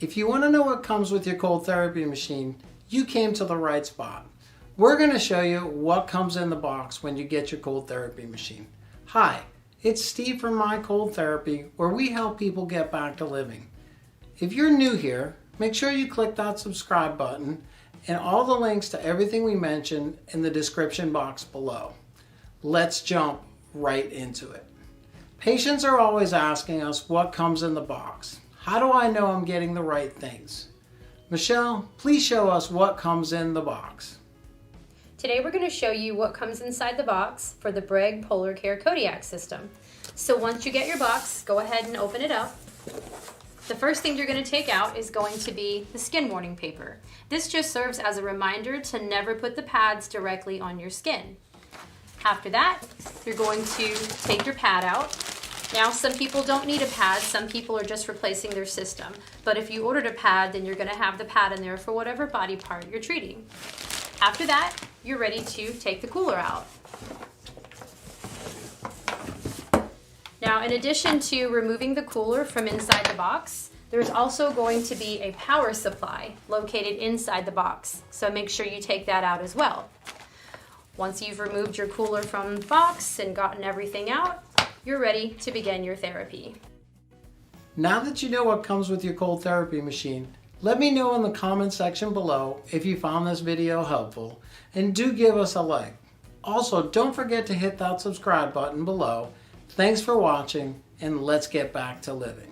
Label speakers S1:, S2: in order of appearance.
S1: If you want to know what comes with your cold therapy machine, you came to the right spot. We're going to show you what comes in the box when you get your cold therapy machine. Hi, it's Steve from MyColdTherapy, where we help people get back to living. If you're new here, make sure you click that subscribe button and all the links to everything we mentioned in the description box below. Let's jump right into it. Patients are always asking us what comes in the box. How do I know I'm getting the right things? Michelle, please show us what comes in the box.
S2: Today we're going to show you what comes inside the box for the Breg Polar Care Kodiak system. So once you get your box, go ahead and open it up. The first thing you're going to take out is going to be the skin warning paper. This just serves as a reminder to never put the pads directly on your skin. After that, you're going to take your pad out. Now, some people don't need a pad, some people are just replacing their system. But if you ordered a pad, then you're going to have the pad in there for whatever body part you're treating. After that, you're ready to take the cooler out. Now, in addition to removing the cooler from inside the box, there's also going to be a power supply located inside the box. So make sure you take that out as well. Once you've removed your cooler from the box and gotten everything out, you're ready to begin your therapy.
S1: Now that you know what comes with your cold therapy machine, let me know in the comment section below if you found this video helpful, and do give us a like. Also, don't forget to hit that subscribe button below. Thanks for watching, and let's get back to living.